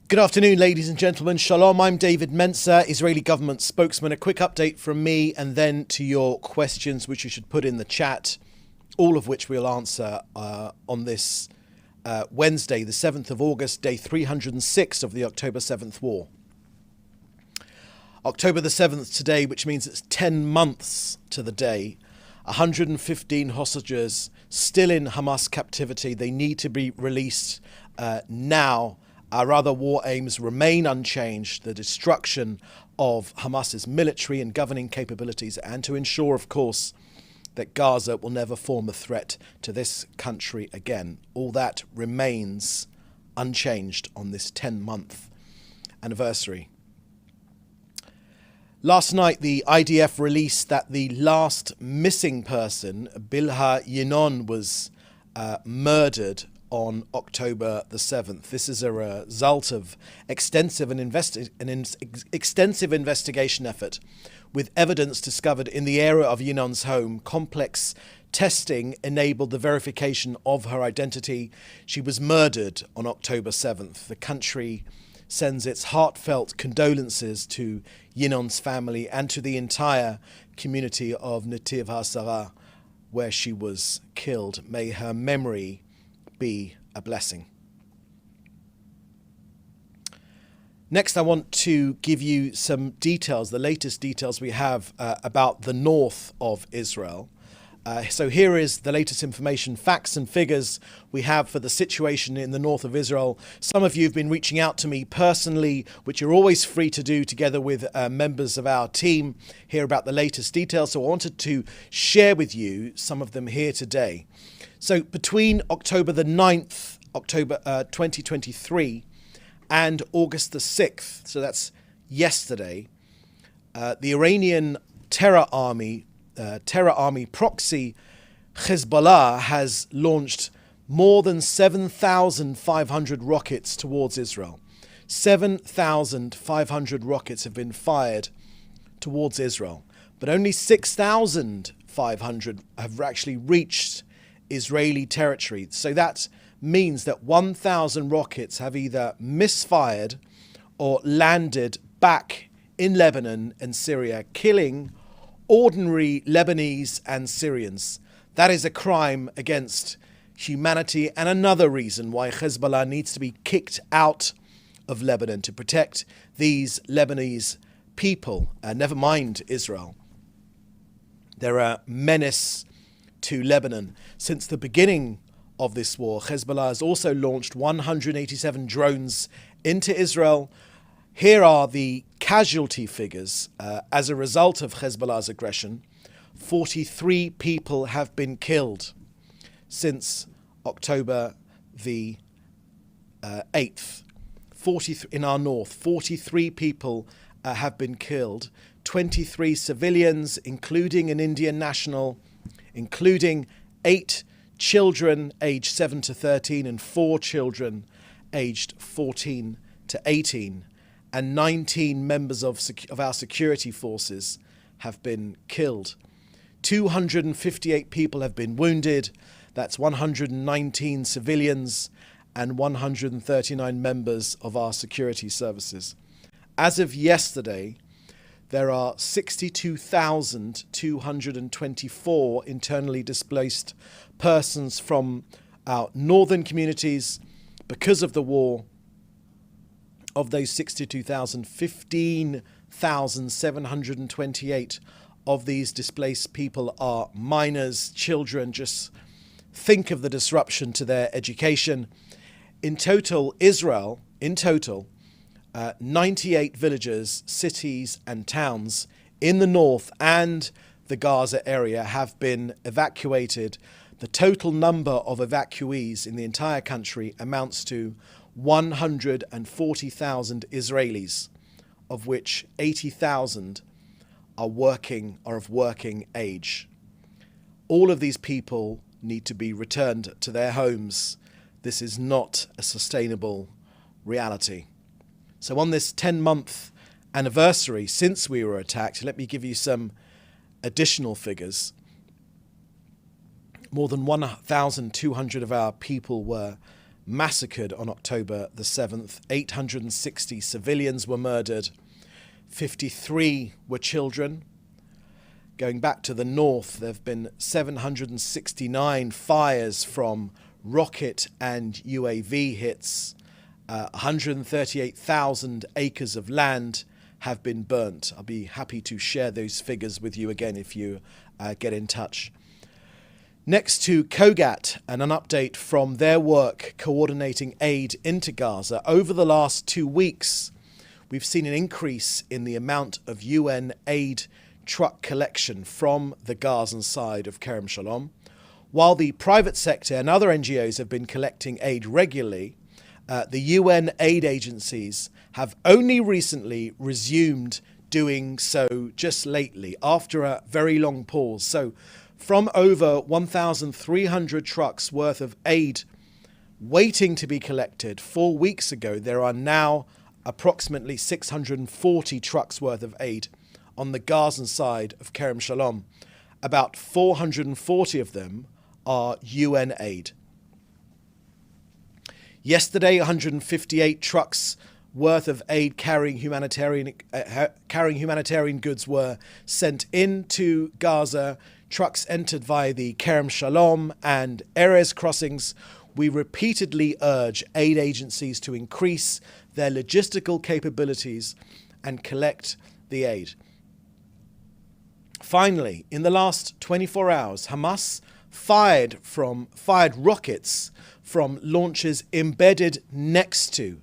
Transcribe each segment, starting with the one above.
Good afternoon, ladies and gentlemen. Shalom, I'm David Mencer, Israeli government spokesman. A quick update from me and then to your questions, which you should put in the chat, all of which we'll answer on this Wednesday, the 7th of August, day 306 of the October 7th war. October the 7th today, which means it's 10 months to the day. 115 hostages still in Hamas captivity. They need to be released now. Our other war aims remain unchanged: the destruction of Hamas's military and governing capabilities, and to ensure, of course, that Gaza will never form a threat to this country again. All that remains unchanged on this 10-month anniversary. Last night, the IDF released that the last missing person, Bilha Yinon, was murdered on October the 7th. This is a result of extensive investigation effort, with evidence discovered in the area of Yinon's home. Complex testing enabled the verification of her identity. She was murdered on October 7th. The country sends its heartfelt condolences to Yinon's family and to the entire community of Netiv HaSara, where she was killed. May her memory be a blessing. Next, I want to give you some details, the latest details we have about the north of Israel. So here is the latest information, facts and figures we have for the situation in the north of Israel. Some of you have been reaching out to me personally, which you're always free to do together with members of our team, hear about the latest details. So I wanted to share with you some of them here today. So between October the 9th, October 2023, and August the 6th, so that's yesterday, the Iranian terror army proxy Hezbollah has launched more than 7,500 rockets towards Israel. 7,500 rockets have been fired towards Israel, but only 6,500 have actually reached Israeli territory. So that means that 1,000 rockets have either misfired or landed back in Lebanon and Syria, killing ordinary Lebanese and Syrians. That is a crime against humanity, and another reason why Hezbollah needs to be kicked out of Lebanon to protect these Lebanese people, never mind Israel. They're a menace to Lebanon. Since the beginning of this war, Hezbollah has also launched 187 drones into Israel. Here are the casualty figures as a result of Hezbollah's aggression. 43 people have been killed since October the 8th. In our north, 43 people have been killed. 23 civilians, including an Indian national, including 8 children aged 7 to 13 and 4 children aged 14 to 18. And 19 members of our security forces have been killed. 258 people have been wounded. That's 119 civilians and 139 members of our security services. As of yesterday, there are 62,224 internally displaced persons from our northern communities because of the war. Of those 62,000, 15,728 of these displaced people are minors, children. Just think of the disruption to their education. In total, 98 villages, cities and towns in the north and the Gaza area have been evacuated. The total number of evacuees in the entire country amounts to 140,000 Israelis, of which 80,000 are of working age. All of these people need to be returned to their homes. This is not a sustainable reality. So on this 10-month anniversary since we were attacked, let me give you some additional figures. More than 1,200 of our people were massacred on October the 7th. 860 civilians were murdered. 53 were children. Going back to the north, there have been 769 fires from rocket and UAV hits. 138,000 acres of land have been burnt. I'll be happy to share those figures with you again if you get in touch. Next to COGAT, and an update from their work coordinating aid into Gaza. Over the last 2 weeks, we've seen an increase in the amount of UN aid truck collection from the Gazan side of Kerem Shalom. While the private sector and other NGOs have been collecting aid regularly, the UN aid agencies have only recently resumed doing so just lately, after a very long pause. So from over 1,300 trucks worth of aid waiting to be collected 4 weeks ago, there are now approximately 640 trucks worth of aid on the Gazan side of Kerem Shalom. About 440 of them are UN aid. Yesterday, 158 trucks worth of aid carrying humanitarian goods were sent into Gaza. Trucks entered via the Kerem Shalom and Erez crossings. We repeatedly urge aid agencies to increase their logistical capabilities and collect the aid. Finally, in the last 24 hours, Hamas fired rockets from launches embedded next to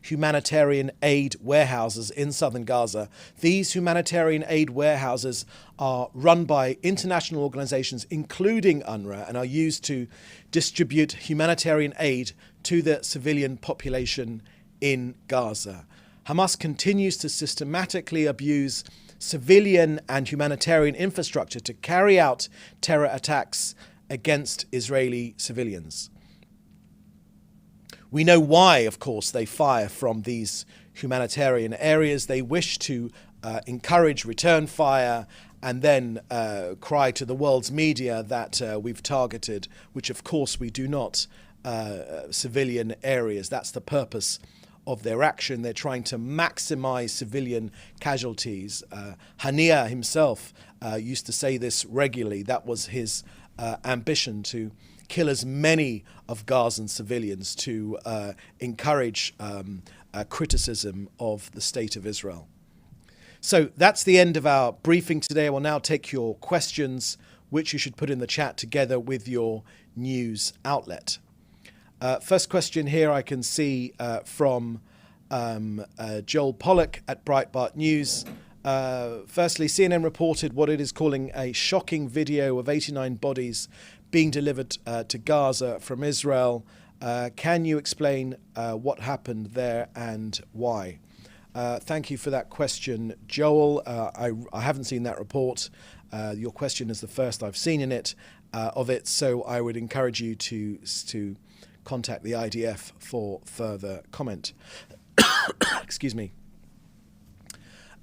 humanitarian aid warehouses in southern Gaza. These humanitarian aid warehouses are run by international organizations, including UNRWA, and are used to distribute humanitarian aid to the civilian population in Gaza. Hamas continues to systematically abuse civilian and humanitarian infrastructure to carry out terror attacks against Israeli civilians. We know why, of course, they fire from these humanitarian areas. They wish to encourage return fire and then cry to the world's media that we've targeted, which of course we do not, civilian areas. That's the purpose of their action. They're trying to maximize civilian casualties. Hania himself used to say this regularly. That was his ambition, to kill as many of Gazan civilians, to encourage criticism of the state of Israel. So that's the end of our briefing today. I will now take your questions, which you should put in the chat together with your news outlet. First question here I can see from Joel Pollack at Breitbart News. Firstly, CNN reported what it is calling a shocking video of 89 bodies being delivered to Gaza from Israel. Can you explain what happened there and why? Thank you for that question, Joel. I haven't seen that report. Your question is the first I've seen of it, so I would encourage you to contact the IDF for further comment. Excuse me.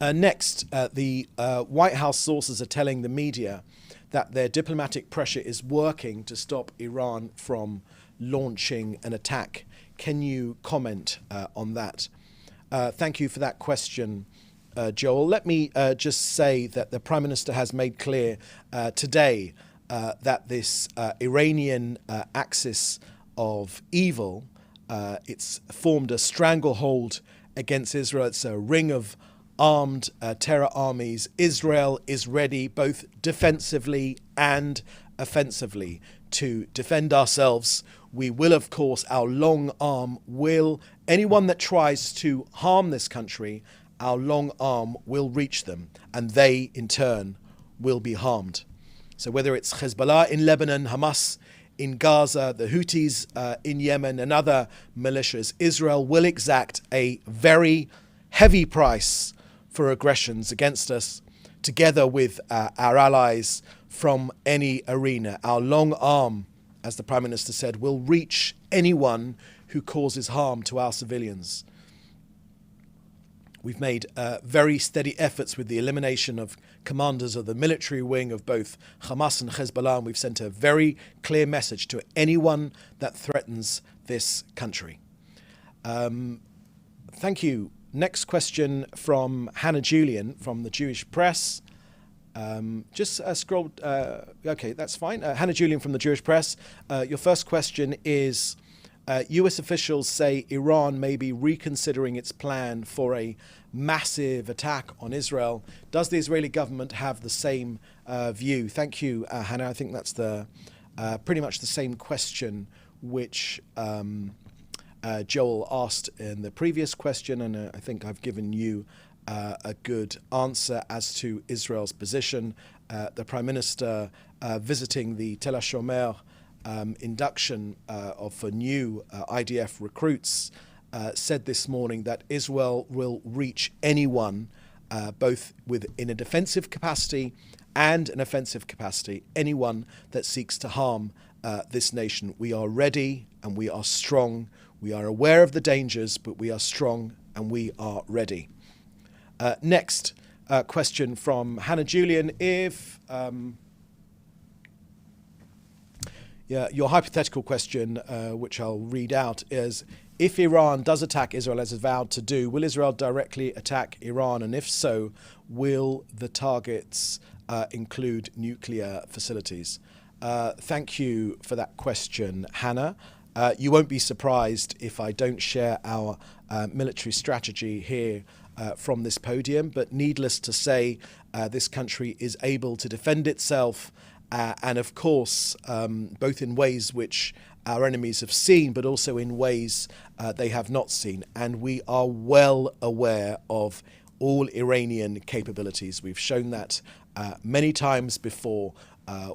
Next, the White House sources are telling the media that their diplomatic pressure is working to stop Iran from launching an attack. Can you comment on that? Thank you for that question, Joel. Let me just say that the Prime Minister has made clear today that this Iranian axis of evil, it's formed a stranglehold against Israel. It's a ring of armed terror armies. Israel is ready both defensively and offensively to defend ourselves. We will, of course, our long arm will, anyone that tries to harm this country, our long arm will reach them, and they in turn will be harmed. So whether it's Hezbollah in Lebanon, Hamas in Gaza, the Houthis in Yemen and other militias, Israel will exact a very heavy price for aggressions against us, together with our allies from any arena. Our long arm, as the Prime Minister said, will reach anyone who causes harm to our civilians. We've made very steady efforts with the elimination of commanders of the military wing of both Hamas and Hezbollah, and we've sent a very clear message to anyone that threatens this country. Thank you. Next question from Hannah Julian from the Jewish Press. Just scroll. Okay, that's fine. Hannah Julian from the Jewish Press. Your first question is, US officials say Iran may be reconsidering its plan for a massive attack on Israel. Does the Israeli government have the same view? Thank you, Hannah. I think that's the pretty much the same question which Joel asked in the previous question, and I think I've given you a good answer as to Israel's position. The Prime Minister visiting the Tel HaShomer induction for new IDF recruits said this morning that Israel will reach anyone, both in a defensive capacity and an offensive capacity, anyone that seeks to harm this nation. We are ready and we are strong. We are aware of the dangers, but we are strong and we are ready. Next question from Hannah Julian. If your hypothetical question, which I'll read out, is if Iran does attack Israel as it's vowed to do, will Israel directly attack Iran? And if so, will the targets include nuclear facilities? Thank you for that question, Hannah. You won't be surprised if I don't share our military strategy here from this podium, but needless to say, this country is able to defend itself, and of course, both in ways which our enemies have seen, but also in ways they have not seen. And we are well aware of all Iranian capabilities. We've shown that many times before.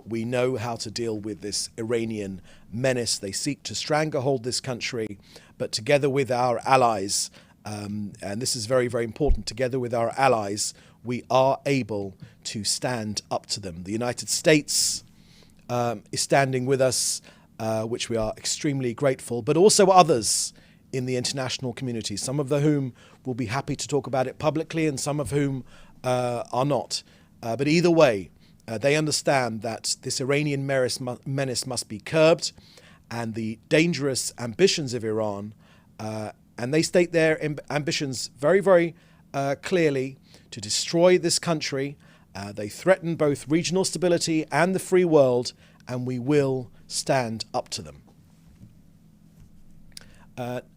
We know how to deal with this Iranian menace. They seek to stranglehold this country, but together with our allies, and this is very, very important, together with our allies, we are able to stand up to them. The United States is standing with us, which we are extremely grateful, but also others in the international community, some of whom will be happy to talk about it publicly and some of whom are not. But either way, they understand that this Iranian menace must be curbed, and the dangerous ambitions of Iran, and they state their ambitions very, very clearly, to destroy this country. They threaten both regional stability and the free world, and we will stand up to them.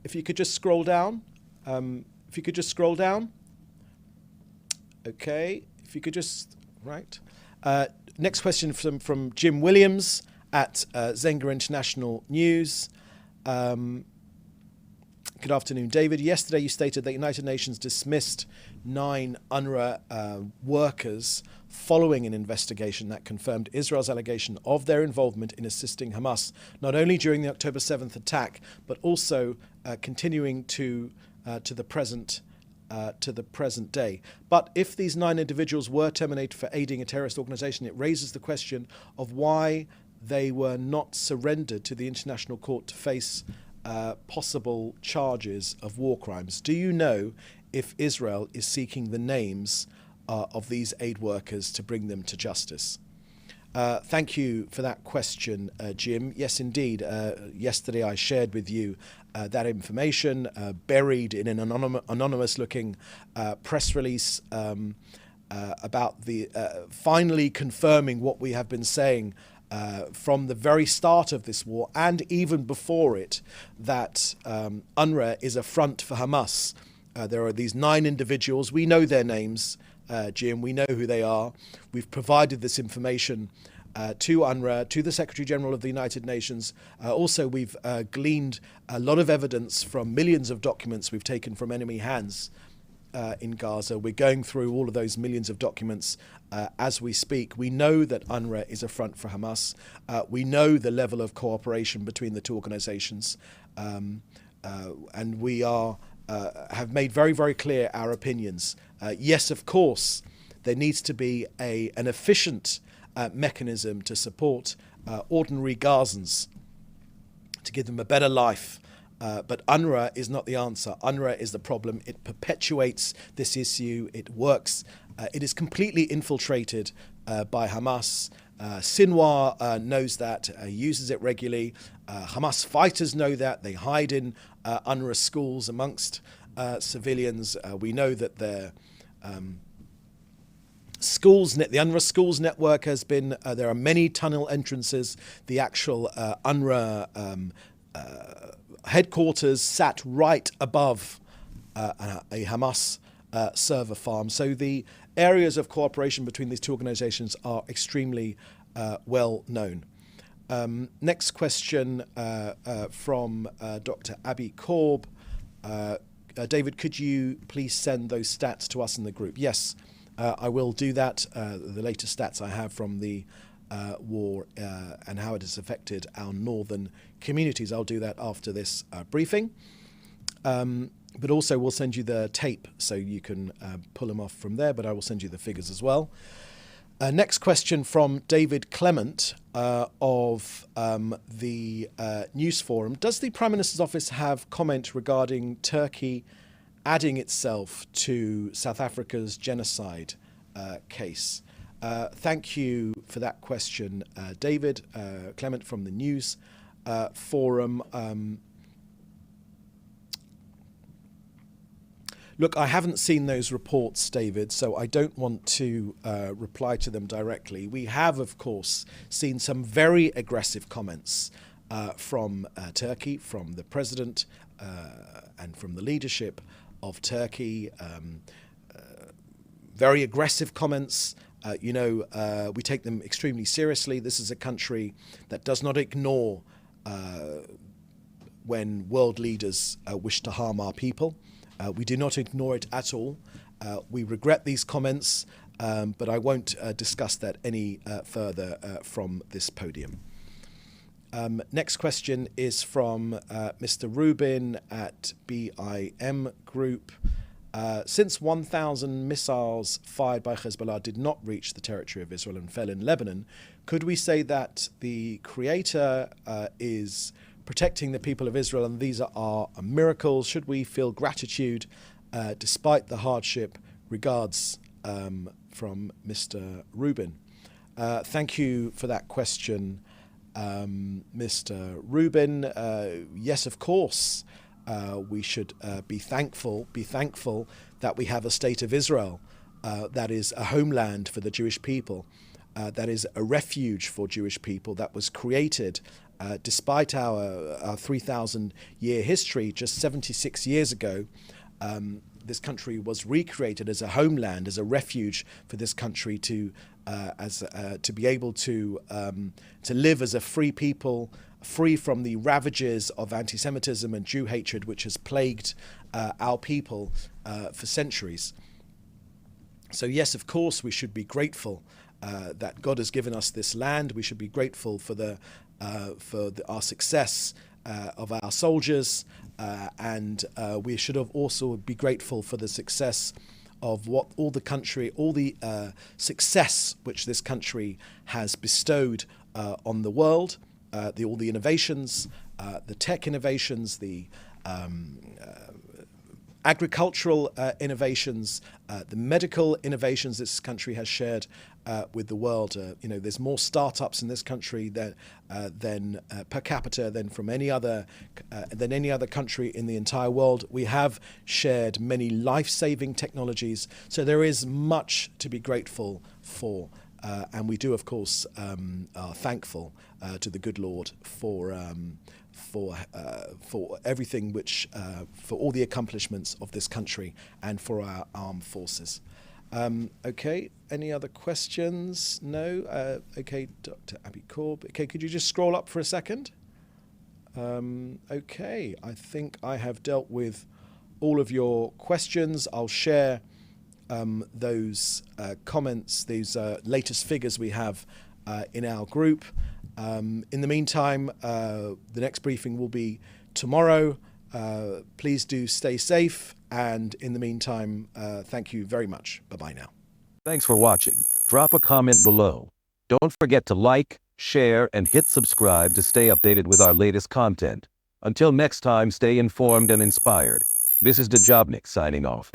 If you could just scroll down. Okay, if you could just, right. Next question from Jim Williams at Zenga International News. Good afternoon, David. Yesterday you stated that United Nations dismissed 9 UNRWA workers following an investigation that confirmed Israel's allegation of their involvement in assisting Hamas, not only during the October 7th attack, but also continuing to the present day. But if these 9 individuals were terminated for aiding a terrorist organization, it raises the question of why they were not surrendered to the International Court to face possible charges of war crimes. Do you know if Israel is seeking the names of these aid workers to bring them to justice? Thank you for that question, Jim. Yes, indeed. Yesterday I shared with you that information buried in an anonymous-looking press release about the finally confirming what we have been saying from the very start of this war and even before it, that UNRWA is a front for Hamas. There are these 9 individuals. We know their names, Jim. We know who they are. We've provided this information to UNRWA, to the Secretary General of the United Nations. Also, we've gleaned a lot of evidence from millions of documents we've taken from enemy hands in Gaza. We're going through all of those millions of documents as we speak. We know that UNRWA is a front for Hamas. We know the level of cooperation between the two organizations. And we have made very, very clear our opinions. Yes, of course, there needs to be an efficient mechanism to support ordinary Gazans, to give them a better life But UNRWA is not the answer. UNRWA is the problem. It perpetuates this issue. It works. It is completely infiltrated by Hamas. Sinwar knows that, uses it regularly. Hamas fighters know that. They hide in UNRWA schools amongst civilians. We know that their the UNRWA schools network has been, there are many tunnel entrances. The actual UNRWA headquarters sat right above a Hamas server farm. So the areas of cooperation between these two organizations are extremely well known. Next question from Dr. Abby Korb. David, could you please send those stats to us in the group? Yes, I will do that. The latest stats I have from the war and how it has affected our northern communities. I'll do that after this briefing. But also we'll send you the tape so you can pull them off from there, but I will send you the figures as well. Next question from David Clement of the News Forum. Does the Prime Minister's office have comment regarding Turkey adding itself to South Africa's genocide case? Thank you for that question, David Clement from the News Forum. Look, I haven't seen those reports, David, so I don't want to reply to them directly. We have, of course, seen some very aggressive comments from Turkey, from the president and from the leadership of Turkey. Very aggressive comments. We take them extremely seriously. This is a country that does not ignore when world leaders wish to harm our people. We do not ignore it at all. We regret these comments, but I won't discuss that any further from this podium. Next question is from Mr. Rubin at BIM Group. Since 1,000 missiles fired by Hezbollah did not reach the territory of Israel and fell in Lebanon, could we say that the Creator is protecting the people of Israel and these are miracles? Should we feel gratitude despite the hardship? Regards from Mr. Rubin. Thank you for that question, Mr. Rubin. Yes, of course. We should be thankful that we have a state of Israel that is a homeland for the Jewish people, that is a refuge for Jewish people, that was created despite our 3,000-year history. Just 76 years ago, this country was recreated as a homeland, as a refuge for this country to be able to live as a free people, free from the ravages of anti-Semitism and Jew hatred, which has plagued our people for centuries. So yes, of course, we should be grateful that God has given us this land. We should be grateful for our success of our soldiers, and we should have also be grateful for the success of all the success which this country has bestowed on the world. All the innovations, the tech innovations, the agricultural innovations, the medical innovations this country has shared with the world. There's more startups in this country than per capita than any other country in the entire world. We have shared many life-saving technologies, so there is much to be grateful for. And we do, of course, are thankful to the good Lord for everything for all the accomplishments of this country and for our armed forces. Okay, any other questions? No? Okay, Dr. Abby Korb. Okay, could you just scroll up for a second? Okay, I think I have dealt with all of your questions. I'll share those comments, these latest figures we have in our group. In the meantime, the next briefing will be tomorrow. Please do stay safe, and in the meantime, thank you very much. Bye-bye now. Thanks for watching. Drop a comment below. Don't forget to like, share, and hit subscribe to stay updated with our latest content. Until next time, stay informed and inspired. This is Dejobnik signing off.